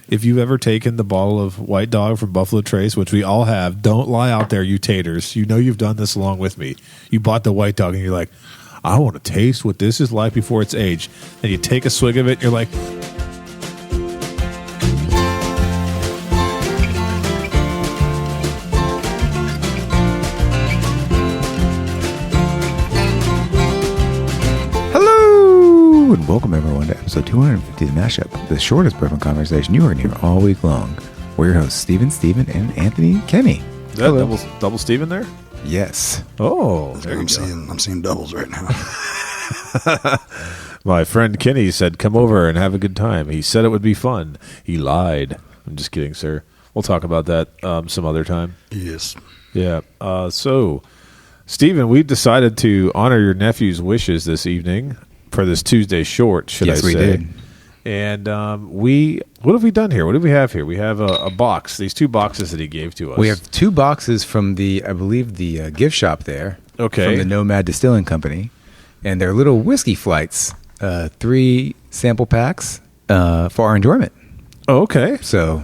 if you've ever taken the bottle of White Dog from Buffalo Trace, which we all have, don't lie out there, you taters. You know you've done this along with me. You bought the White Dog and you're like, I want to taste what this is like before it's aged. And you take a swig of it and you're like, and welcome everyone to episode 250 of Mashup, the shortest bourbon conversation you are going to hear all week long. We're your hosts, Steven, and Anthony Kenny. Is that double Steven there? Yes. Oh, I'm seeing doubles right now. My friend Kenny said, come over and have a good time. He said it would be fun. He lied. I'm just kidding, sir. We'll talk about that some other time. Yes. Yeah. So, Steven, we decided to honor your nephew's wishes this evening for this Tuesday short, should I say. Yes, we did. And what have we done here? What do we have here? We have a box, these two boxes that he gave to us. We have two boxes from I believe the gift shop there. Okay. From the Nomad Distilling Company. And they're little whiskey flights, 3 sample packs for our enjoyment. Oh, okay. So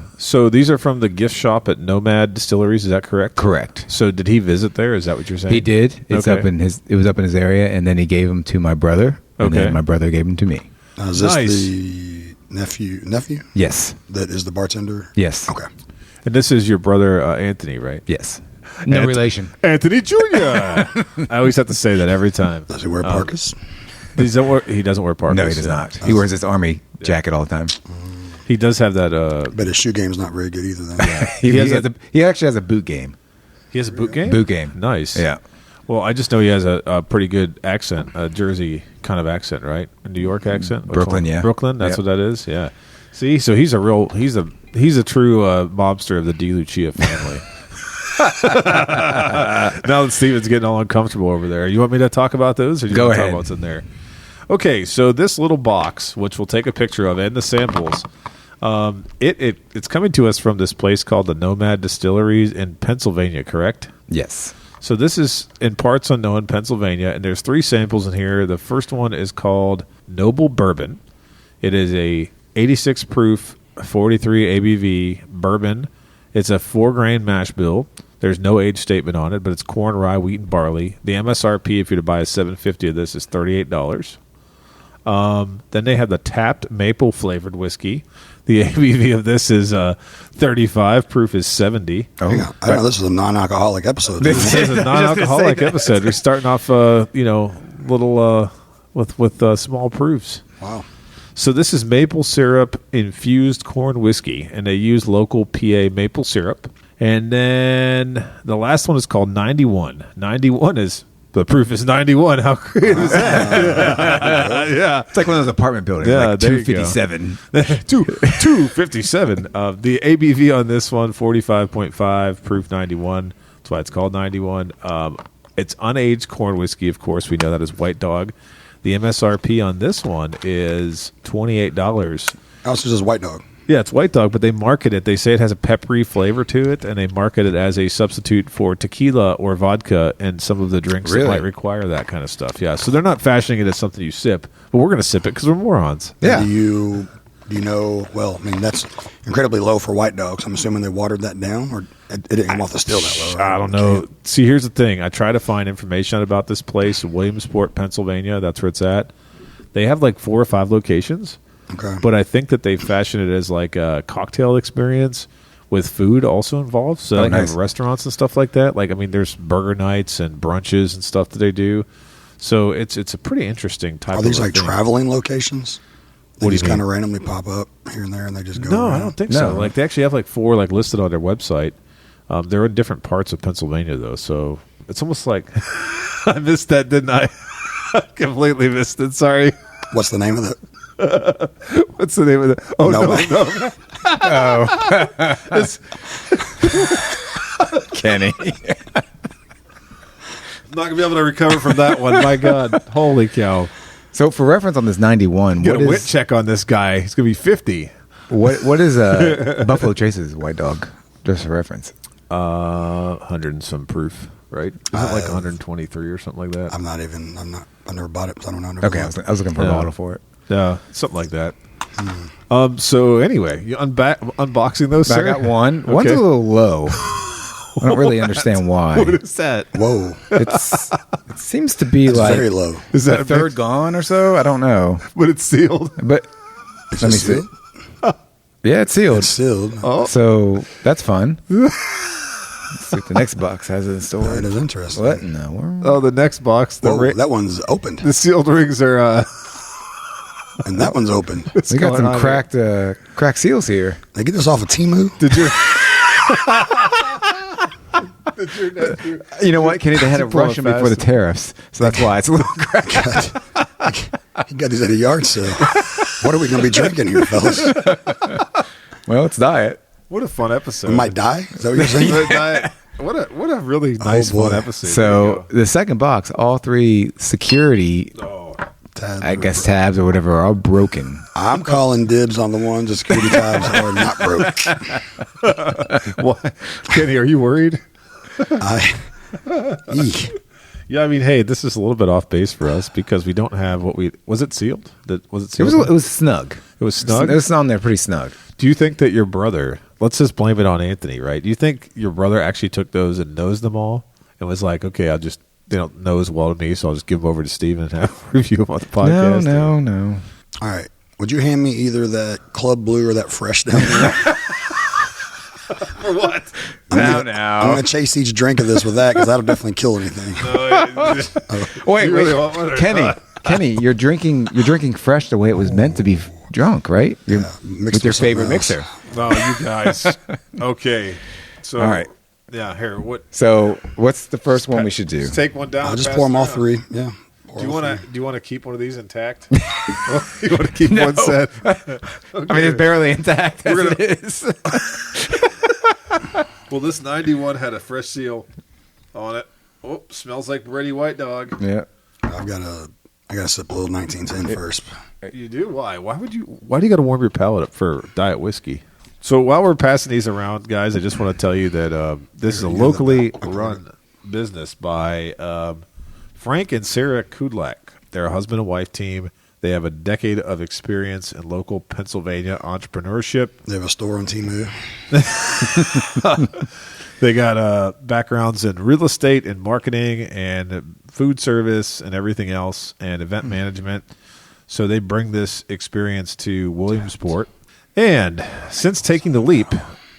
these are from the gift shop at Nomad Distilleries, is that correct? Correct. So did he visit there? Is that what you're saying? He did. It was up in his area, and then he gave them to my brother. And Okay. then my brother gave them to me. Is this Nice. the nephew? Yes. That is the bartender? Yes. Okay. And this is your brother Anthony, right? Yes. No relation. Anthony Jr. I always have to say that every time. Does he wear parkas? He doesn't wear parkas. No, he does not. He wears his army jacket all the time. He does have that. But his shoe game's not very good either then. He actually has a boot game. He has a boot game? Boot game. Nice. Yeah. Well, I just know he has a pretty good accent, a Jersey kind of accent, right? A New York accent? Brooklyn, yeah. Brooklyn, that's Yep. what that is, yeah. See, so he's a true mobster of the DeLucia family. Now that Steven's getting all uncomfortable over there, you want me to talk about those? Or do you Go want to ahead. talk about what's in there? Okay, so this little box, which we'll take a picture of, and the samples, it's coming to us from this place called the Nomad Distilleries in Pennsylvania, correct? Yes. So this is in parts unknown, Pennsylvania, and there's 3 samples in here. The first one is called Noble Bourbon. It is a 86 proof, 43 ABV bourbon. It's a 4-grain mash bill. There's no age statement on it, but it's corn, rye, wheat, and barley. The MSRP, if you're to buy a $750 of this, is $38. Then they have the tapped maple flavored whiskey. The ABV of this is 35. Proof is 70. Oh, I know this is a non-alcoholic episode. This is a non-alcoholic episode. We're starting off, little with small proofs. Wow. So this is maple syrup infused corn whiskey, and they use local PA maple syrup. And then the last one is called 91. 91 is the proof is 91. How great is that? Yeah. It's like one of those apartment buildings. Yeah, like there you go. 257. 257. The ABV on this one, 45.5, proof 91. That's why it's called 91. It's unaged corn whiskey, of course. We know that is White Dog. The MSRP on this one is $28. How much is this White Dog? Yeah, it's White Dog, but they market it. They say it has a peppery flavor to it, and they market it as a substitute for tequila or vodka and some of the drinks that Really? might require that kind of stuff. Yeah, so they're not fashioning it as something you sip, but we're going to sip it because we're morons. Yeah. Do you know, well, I mean, that's incredibly low for White Dogs. I'm assuming they watered that down, or it didn't come off the still that low, right? I don't know. See, here's the thing. I try to find information about this place, Williamsport, Pennsylvania. That's where it's at. They have like 4 or 5 locations. Okay. But I think that they fashion it as like a cocktail experience with food also involved. So they nice. have restaurants and stuff like that. Like, I mean, there's burger nights and brunches and stuff that they do. So it's a pretty interesting type Are of these like thing. traveling locations? They What do you just kind mean? of randomly pop up here and there, and they just go No, around? I don't think so. No. Like, they actually have like 4 like listed on their website. They're in different parts of Pennsylvania, though. So it's almost like I missed that, didn't I? I completely missed it. Sorry. What's the name of it? What's the name of it? Oh, no. Kenny. I'm not going to be able to recover from that one. My God. Holy cow. So for reference on this 91, Get what a wit is check on this guy. He's going to be 50. what is Buffalo Trace's White Dog? Just for reference. 100 and some proof, right? Is it like 123 or something like that? I never bought it, so I don't know. Okay, I was looking for a Yeah. bottle for it. Yeah, something like that. So anyway, you unboxing those, I sir? got one. Okay. One's a little low. I don't really understand why. What is that? Whoa. It seems to be It's like very low. Is that a third gone or so. I don't know, But it's sealed. but Is let it me see. sealed? Yeah, it's sealed. It's sealed. Oh. So that's fun. Let's see what the next box has in store. That is interesting. What in the world? Oh, the next box. Whoa, that one's opened. the sealed rings are. And that one's opened. We got going some on cracked seals here. They get this off of Temu? Did your nephew? You know what, Kenny? They had to Pull it rush them before the fast. tariffs, so that's why it's a little cracked. He got these at a yard sale. What are we going to be drinking here, fellas? Well, it's diet. What a fun episode! We might die? Is that what you're saying? What a really nice boy. fun episode. So the second box, all three security, Tabs I or guess whatever. tabs or whatever, are all broken. I'm calling dibs on the ones the security tabs are not broke. What? Kenny, are you worried? Eek. Yeah, I mean, hey, this is a little bit off base for us because we don't have what we was it sealed? Was it It sealed? was snug. It was snug? It was on there pretty snug. Do you think that your brother? Let's just blame it on Anthony, right? Do you think your brother actually took those and nosed them all and was like, okay, they don't know as well to me, so I'll just give them over to Steven and have a review them on the podcast? No. All right. Would you hand me either that Club Blue or that Fresh down there? For what? I'm going to chase each drink of this with that because that'll definitely kill anything. Wait, You really want one or Kenny, you're drinking fresh the way it was meant to be drunk, right? mixed With your with something favorite else. mixer. No, you guys. Okay. So, All right. Yeah, here. What? So, what's the first one we should do? Just take one down. I'll and just pass pour them it all around. three. Yeah. Do you want to keep one of these intact? You want to keep one set? I mean, it's barely intact as We're it is. Well, this 91 had a fresh seal on it. Oh, smells like Ready White Dog. Yeah. I got to sip a little 1910 first. You do? Why? Why do you got to warm your palate up for diet whiskey? So while we're passing these around, guys, I just want to tell you that this is a locally run business by Frank and Sarah Kudlak. They're a husband and wife team. They have a decade of experience in local Pennsylvania entrepreneurship. They have a store on Temu. They got backgrounds in real estate and marketing and food service and everything else and event management. So they bring this experience to Williamsport. And since taking the leap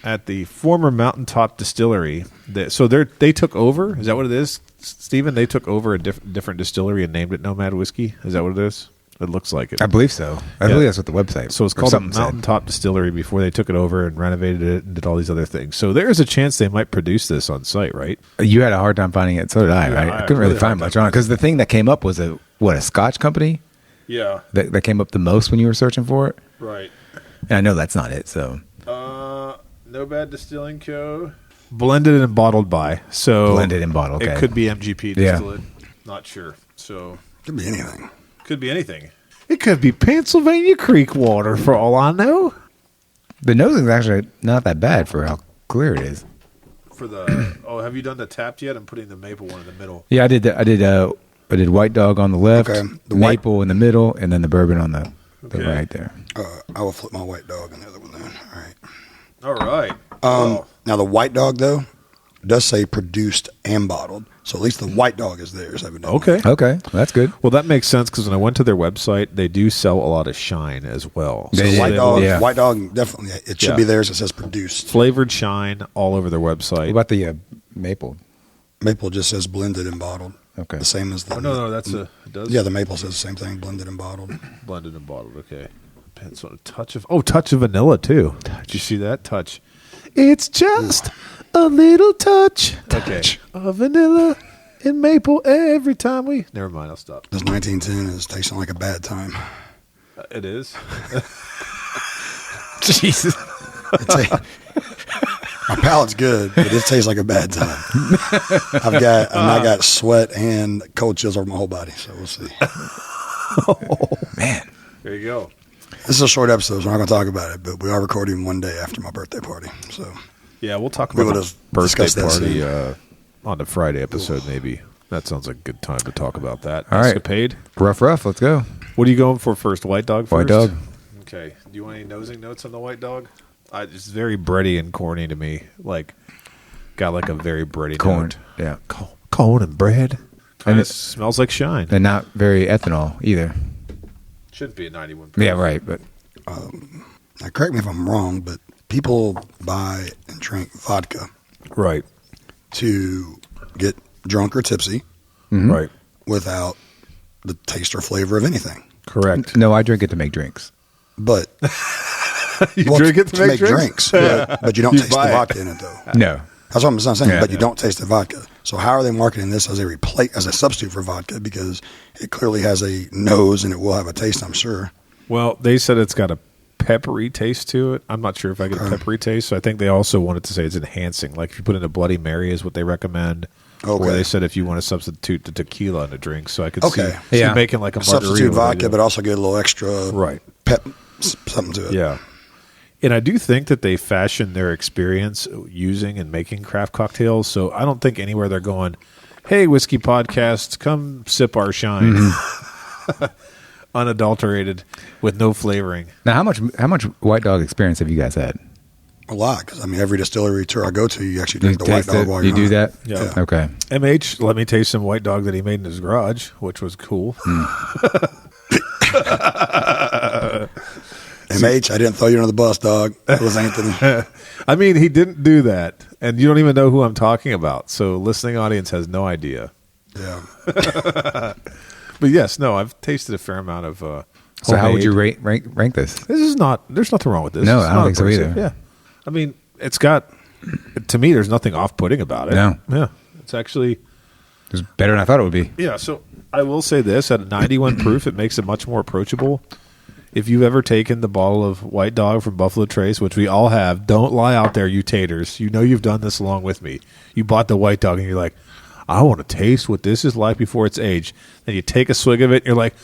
at the former Mountaintop Distillery, they took over. Is that what it is, Stephen? They took over a different distillery and named it Nomad Whiskey. Is that what it is? It looks like it. I believe so. I believe that's what the website. So it's or called the something said. Mountaintop Distillery before they took it over and renovated it and did all these other things. So there's a chance they might produce this on site, right? You had a hard time finding it. So did I. Yeah, Right? I I couldn't really really find hard much on it because the thing that came up was a Scotch company Yeah. that came up the most when you were searching for it. Right. And I know that's not it. So Nomad Distilling Co. Blended and bottled by. So blended and bottled. Okay. It could be MGP Yeah. distillate. Not sure. So Could be anything. could be anything. It could be Pennsylvania Creek water for all I know. The nosing's actually not that bad for how clear it is. For the have you done the tapped yet? I'm putting the maple one in the middle. Yeah, I did. I did White Dog on the left, Okay. The maple in the middle, and then the bourbon on the Okay. right there. I will flip my White Dog in the other one then. All right. All right. Oh. Now the White Dog though does say produced and bottled, so at least the White Dog is theirs. Evidently. Okay. Okay, well, that's good. Well, that makes sense because when I went to their website, they do sell a lot of shine as well. They do. White they Dog, yeah. White Dog, definitely. It should Yeah. be theirs. It says produced. flavored shine all over their website. What about the maple? Maple just says blended and bottled. Okay. The same as the. Oh, no, that's it does. Yeah, the maple says the same thing, blended and bottled. Blended and bottled. Okay. Depends on a touch of vanilla too. Did you see that touch? It's just a little touch. Okay. Of vanilla and maple every time we. Never mind. I'll stop. This 1910 is tasting like a bad time. It is. Jesus. My palate's good, but it tastes like a bad time. I got sweat and cold chills over my whole body, so we'll see. Man. There you go. This is a short episode, so we're not going to talk about it, but we are recording one day after my birthday party. So Yeah, we'll talk We about would've the birthday discussed that party soon. on the Friday episode. Maybe that sounds like a good time to talk about that. All right. Escapade. Rough. Let's go. What are you going for first? White Dog first? White Dog. Okay. Do you want any nosing notes on the White Dog? It's very bready and corny to me. Like, got like a very bready Corn. note. Yeah. Corn and bread. And And it- it smells like shine. And not very ethanol either. Should be a 91 proof. Yeah, right. But Now, correct me if I'm wrong, but people buy and drink vodka Right. to get drunk or tipsy Right. without the taste or flavor of anything. Correct. no, I drink it to make drinks. But You well, drink it to make drinks? but you don't You taste the buy it. vodka in it, though. No. That's what I'm saying. Yeah. But you don't taste the vodka. So how are they marketing this as a substitute for vodka? Because it clearly has a nose and it will have a taste, I'm sure. Well, they said it's got a peppery taste to it. I'm not sure if I get a peppery taste. So I think they also wanted to say it's enhancing. Like if you put in a Bloody Mary is what they recommend. Okay. Or they said if you want to substitute the tequila in a drink. So I could Okay. see Yeah. making like a margarita. Substitute what they vodka, do. but also get a little extra Right. pep, something to it. Yeah. And I do think that they fashion their experience using and making craft cocktails. So I don't think anywhere they're going, hey, whiskey podcast, come sip our shine. Unadulterated with no flavoring. Now, how much White Dog experience have you guys had? A lot, because I mean, every distillery tour I go to, you actually drink the White taste Dog it? while You you're do on. that? Yeah. Okay. MH let me taste some White Dog that he made in his garage, which was cool. MH, I didn't throw you under the bus, dog. It was Anthony. I mean, he didn't do that. And you don't even know who I'm talking about. So listening audience has no idea. Yeah. But yes, no, I've tasted a fair amount of So how would homemade. you rank this? This is not. There's nothing wrong with this. No, It's I don't not think so abrasive. either. Yeah, I mean, it's got. To me, there's nothing off-putting about it. No. Yeah, it's actually. It's better than I thought it would be. Yeah, so I will say this: at a 91 proof, it makes it much more approachable. If you've ever taken the bottle of White Dog from Buffalo Trace, which we all have, don't lie out there, you taters. You know you've done this along with me. You bought the White Dog, and you're like, I want to taste what this is like before it's aged. Then you take a swig of it, and you're like,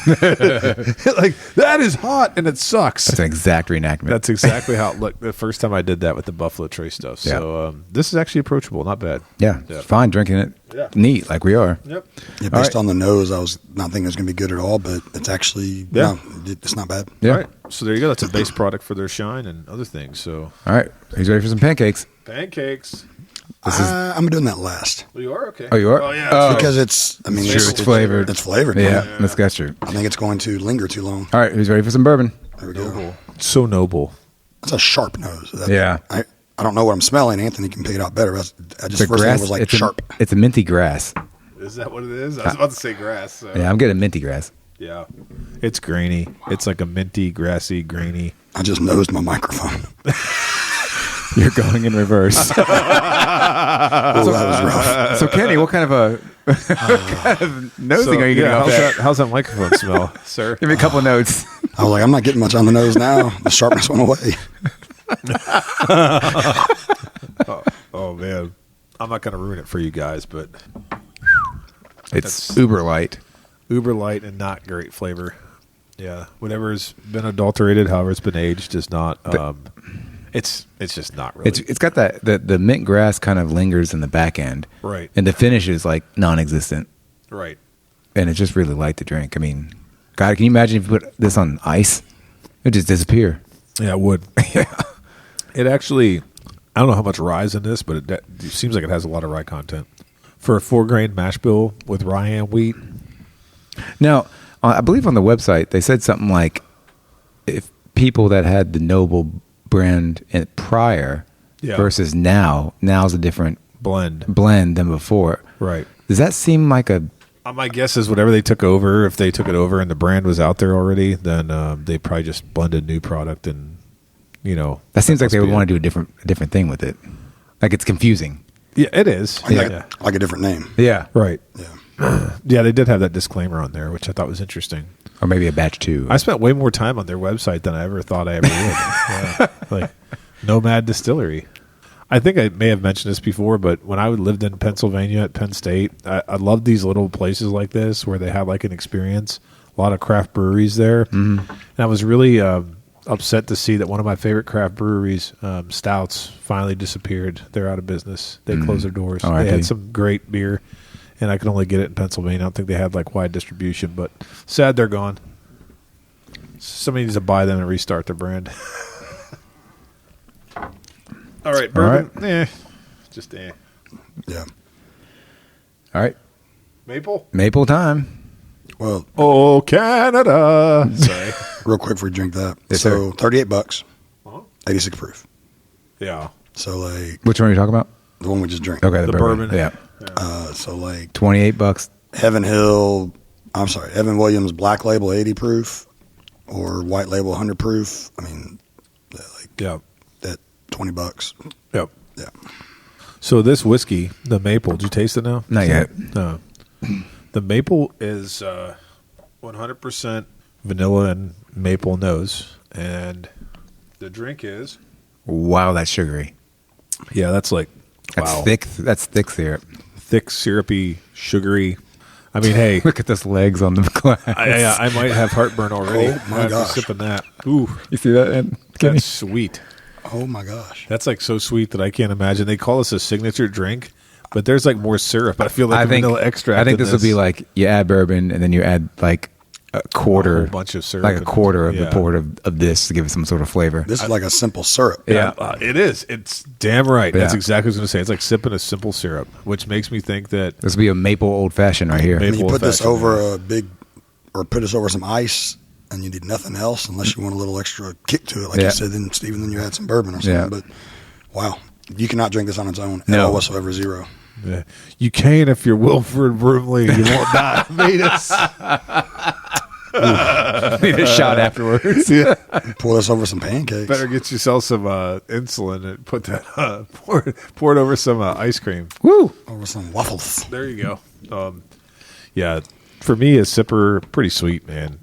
like that is hot, and it sucks. That's an exact reenactment. That's exactly how it looked the first time I did that with the Buffalo Trace stuff. So this is actually approachable, not bad. yeah, Yeah. it's fine drinking it Yeah. neat like we are. Yep. Yeah, based right. on the nose, I was not thinking it was going to be good at all, but it's actually, Yeah. no, it's not bad. Yeah. All right. So there you go. That's a base product for their shine and other things. So All right. He's ready for some pancakes. pancakes. I'm doing that last Well, you are okay. Oh, you are? Oh yeah. Oh. that's right. because it's, I mean, True, it's flavored. It's flavored. Yeah, man. that's true. I think it's going to linger too long. All right. Who's ready for some bourbon? There we go. So noble. That's a sharp nose. Yeah. I don't know what I'm smelling. Anthony can pick it out better. I just The first thing grass was like it's sharp. it's a minty grass. Is that what it is? I was about to say grass. So. Yeah, I'm getting minty grass. Yeah. It's grainy. It's like a minty, grassy, grainy. I just nosed my microphone. You're going in reverse. Oh, that was rough. So, Kenny, what kind of nosing are you getting off that? How's that microphone smell, sir? Give me a couple notes. I was like, I'm not getting much on the nose now. The sharpness went away. Oh man, I'm not going to ruin it for you guys, but It's That's- uber light. uber light and not great flavor. Yeah, whatever's been adulterated, however it's been aged, is not. It's just not really. It's got that the mint grass kind of lingers in the back end, Right. And the finish is like non-existent, right. and it's just really light to drink. I mean, God, can you imagine if you put this on ice? It just disappear. Yeah, it would. It actually, I don't know how much rye is in this, but it seems like it has a lot of rye content. For a 4-grain mash bill with rye and wheat. Now, I believe on the website they said something like if people that had the Noble brand prior Yeah. versus now's a different Blend. than before. Right. Does that seem like a My guess is whatever they took over, if they took it over and the brand was out there already, then they probably just blended new product and, that seems like must they would be want to do a different thing with it. Like it's confusing. Yeah, it is. Like a different name. Yeah. Right. Yeah. Yeah, they did have that disclaimer on there, which I thought was interesting. Or maybe a batch 2. I spent way more time on their website than I ever thought I ever would. Yeah. Like Nomad Distillery. I think I may have mentioned this before, but when I lived in Pennsylvania at Penn State, I loved these little places like this where they had like an experience. A lot of craft breweries there. Mm-hmm. And I was really upset to see that one of my favorite craft breweries, Stouts, finally disappeared. They're out of business. They closed their doors. Oh, They had some great beer, and I could only get it in Pennsylvania. I don't think they had like wide distribution, but sad they're gone. Somebody needs to buy them and restart their brand. All right, bourbon. All right. Just Yeah. All right. Maple time. Well, Oh, Canada. Sorry. real quick before you drink that. Yes, so sir. $38, Uh-huh. 86 proof. Yeah. So like Which one are you talking about? the one we just drank. Okay, The bourbon. Yeah. So like $28. Evan Williams Black Label 80 proof or White Label 100 proof. I mean, Yeah. that $20. Yep. Yeah. So this whiskey, the maple, did you taste it now? Not yet. No. The maple is 100% vanilla and maple nose. And the drink is... Wow, that's sugary. Yeah, that's like... That's wow. thick. That's thick syrup. Thick, syrupy, sugary. I mean, hey... Look at those legs on the glass. I might have heartburn already. Oh, my after gosh. sipping that. Ooh, You see that? Ed? that's sweet. Oh my gosh. That's like so sweet that I can't imagine. They call this a signature drink, but there's like more syrup. I feel like vanilla extract. I think in this would be like you add bourbon and then you add like a quarter, A whole bunch of syrup like a and- quarter of yeah. the port of this to give it some sort of flavor. This is like a simple syrup. Yeah, it is. It's damn right. That's Yeah. exactly what I was going to say. It's like sipping a simple syrup, which makes me think that This would be a maple old fashioned right here. Maple- And you put this old-fashioned, over put this over some ice, and you need nothing else unless you want a little extra kick to it. Like Yeah. you said, then Stephen, then you add some bourbon or something. Yeah. But wow, you cannot drink this on its own at No. all whatsoever. Zero. you can if you're Wilford Brimley. You won't die. Venus. Need a shot afterwards. Yeah. Pour this over some pancakes. Better get yourself some insulin and put that pour it over some ice cream. Woo! Over some waffles. There you go. Yeah, for me, a sipper, pretty sweet, man.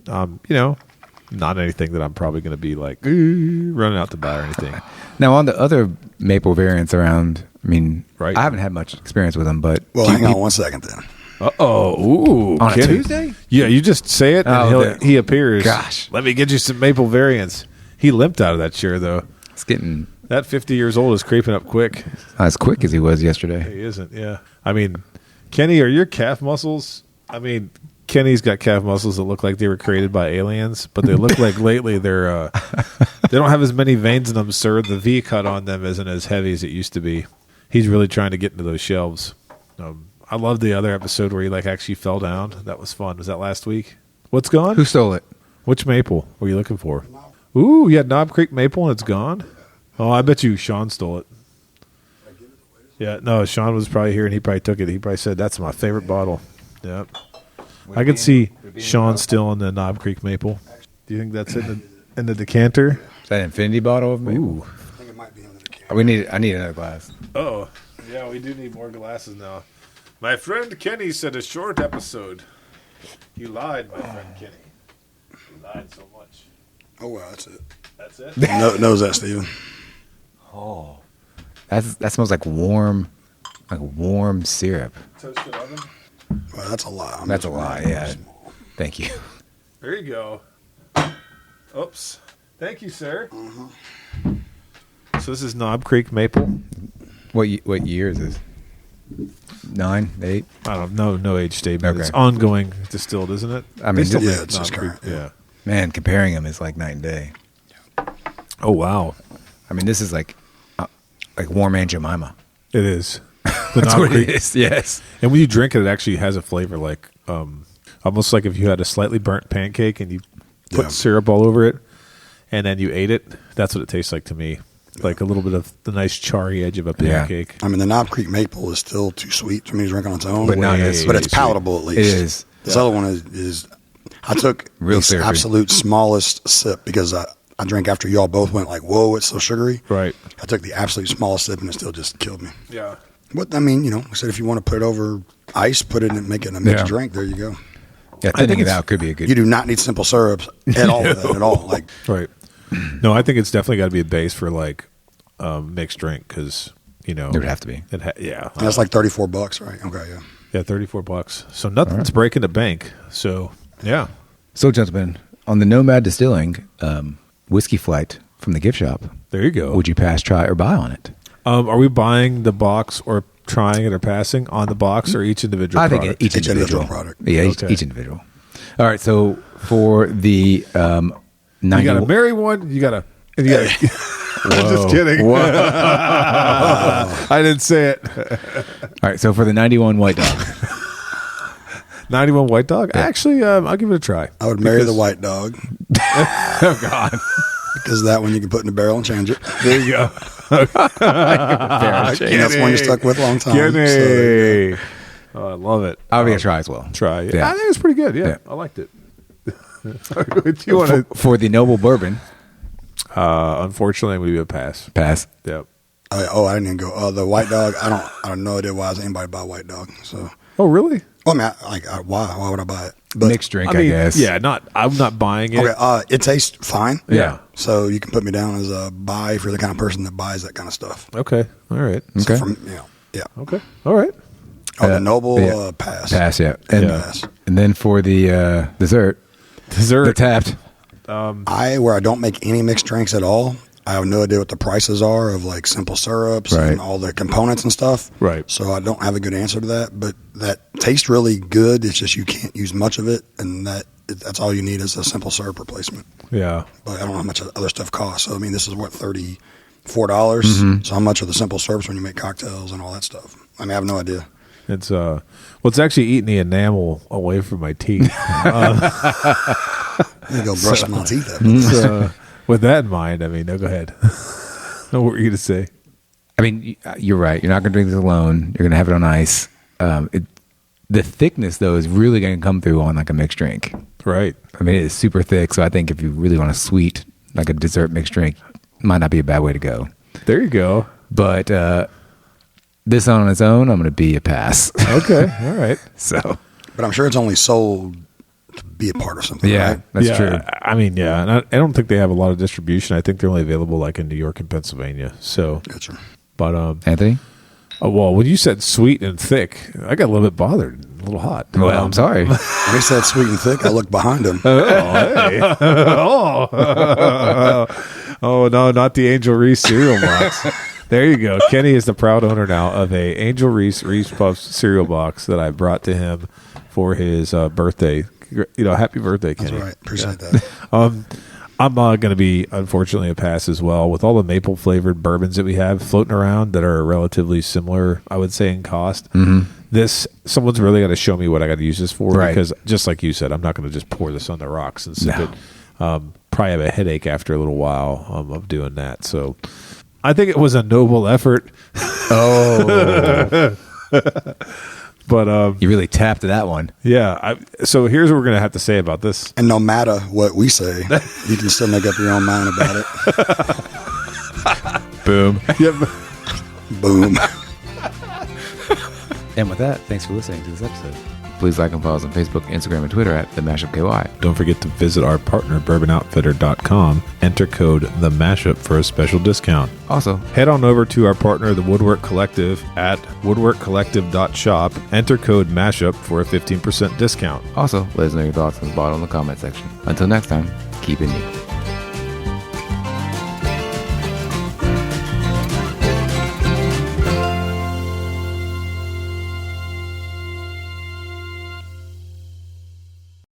Not anything that I'm probably going to be like running out to buy or anything. Now on the other maple variants around, I mean, Right. I haven't had much experience with them, but Well, hang on one second then. Ooh, On a Kenny. Tuesday? Yeah, you just say it, and Oh, he appears. Gosh. Let me get you some maple variants. He limped out of that chair, though. it's getting That 50 years old is creeping up quick. not as quick as he was yesterday. He isn't, yeah. I mean, Kenny, are your calf muscles? I mean, Kenny's got calf muscles that look like they were created by aliens, but they look like lately they're they don't have as many veins in them, sir. The V cut on them isn't as heavy as it used to be. He's really trying to get into those shelves. I love the other episode where he like actually fell down. That was fun. Was that last week? What's gone? Who stole it? Which maple were you looking for? Ooh, you had Knob Creek maple and it's gone? Oh, I bet you Sean stole it. Yeah, no, Sean was probably here and he probably took it. He probably said, that's my favorite bottle. Yep. I could see Sean stealing the Knob Creek maple. Do you think that's in the decanter? Is that an infinity bottle of maple? Ooh. I think it might be under the can. I need another glass. Oh, yeah, we do need more glasses now. My friend Kenny said a short episode. You lied, my friend Kenny. You lied so much. Oh wow, that's it. That's it? Knows that, Stephen. Oh, that smells like warm syrup. Toasted oven? Well, that's a lot. That's a lot. Yeah. Thank you. There you go. Oops. Thank you, sir. So this is Knob Creek maple. What year is this? 9, 8? I don't know, no age statement. Okay. It's ongoing distilled, isn't it? I mean, They still yeah, make it's Knob just Creek, current, yeah. Man, comparing them is like night and day. Oh wow, I mean, this is like warm Aunt Jemima. it is. The That's Knob what Creek. it is. Yes. And when you drink it, it actually has a flavor like almost like if you had a slightly burnt pancake and you put Yeah. syrup all over it, and then you ate it. That's what it tastes like to me. Like a little bit of the nice charry edge of a Yeah. pancake. I mean, the Knob Creek maple is still too sweet for me to drink on its own. But not as But it's sweet. palatable at least. It is. This other one is I took Real the syrupy. absolute smallest sip because I drank after y'all both went like, whoa, it's so sugary. Right. I took the absolute smallest sip and it still just killed me. Yeah. But I mean, I said if you want to put it over ice, put it and make it a mixed Yeah. drink. There you go. Yeah, I think thinning it it's- out could be a good. You do not need simple syrups at all with it at all. Like Right. No, I think it's definitely got to be a base for like mixed drink because It would have to be. yeah. and that's like $34, right? Okay, yeah. Yeah, $34. So nothing's breaking the bank. So yeah. So, gentlemen, on the Nomad Distilling whiskey flight from the gift shop, There you go. would you pass, try, or buy on it? Are we buying the box or trying it or passing on the box or each individual I product? think each individual product. Yeah, Okay. each individual. All right. So for the You got to marry one. You got to. I'm just kidding. I didn't say it. All right, so for the 91 White Dog. 91 White Dog? Actually, I'll give it a try. I would marry the White Dog. Oh, God. Because that one you can put in a barrel and change it. There you go. And that's one you're stuck with a long time. So, I love it. I'll give it a try as well. Try. Yeah. I think it's pretty good. Yeah. I liked it. You want to? For the Noble Bourbon. Unfortunately, I'm going to be a pass. Pass. Yep. I didn't even go. The White Dog, I don't know idea why anybody buy White Dog. So. Oh, really? Well, I mean, why would I buy it? But, mixed drink, I guess. Yeah, I'm not buying it. Okay, it tastes fine. Yeah. So you can put me down as a buy if you're the kind of person that buys that kind of stuff. Okay. All right. So Okay. Yeah. Okay. All right. The Noble pass. Pass, yeah. And, Pass. And then for the dessert, the Tapped. Where I don't make any mixed drinks at all, I have no idea what the prices are of like simple syrups and all the components and stuff. Right. So I don't have a good answer to that, but that tastes really good. It's just you can't use much of it, and that's all you need is a simple syrup replacement. Yeah. But I don't know how much other stuff costs. So I mean, this is what $34. So how much are the simple syrups when you make cocktails and all that stuff? I mean, I have no idea. It's it's actually eating the enamel away from my teeth. I'm gonna go brush my teeth up. So, with that in mind, I mean, no, go ahead. What were you going to say? I mean, you're right. You're not going to drink this alone. You're going to have it on ice. The thickness, though, is really going to come through on like a mixed drink. Right. I mean, it is super thick. So I think if you really want a sweet, like a dessert mixed drink, might not be a bad way to go. There you go. But this on its own, I'm going to be a pass. Okay. All right. So, But I'm sure it's only sold to be a part of something. yeah, Right? that's true. I mean, yeah. And I don't think they have a lot of distribution. I think they're only available like in New York and Pennsylvania. So, Gotcha. but, Anthony? well, when you said sweet and thick, I got a little bit bothered, a little hot. Well, I'm sorry. When he said sweet and thick, I looked behind him. Oh, no, not the Angel Reese cereal box. There you go. Kenny is the proud owner now of a Angel Reese Puffs cereal box that I brought to him for his birthday. Happy birthday, Kenny. That's right. Appreciate that. I'm going to be, unfortunately, a pass as well. With all the maple-flavored bourbons that we have floating around that are relatively similar, I would say, in cost, someone's really got to show me what I got to use this for. Right. Because, just like you said, I'm not going to just pour this on the rocks and sip it. Probably have a headache after a little while of doing that. So I think it was a noble effort. Oh. But You really tapped that one. yeah. So here's what we're going to have to say about this. And no matter what we say, you can still make up your own mind about it. Boom. Yep. Boom. And with that, thanks for listening to this episode. Please like and follow us on Facebook, Instagram, and Twitter at The Mashup KY. Don't forget to visit our partner, bourbonoutfitter.com. Enter code The Mashup for a special discount. Also, Head on over to our partner, the Woodwork Collective, at woodworkcollective.shop. Enter code MASHUP for a 15% discount. let us know your thoughts on the bottom of the comment section. Until next time, keep it neat.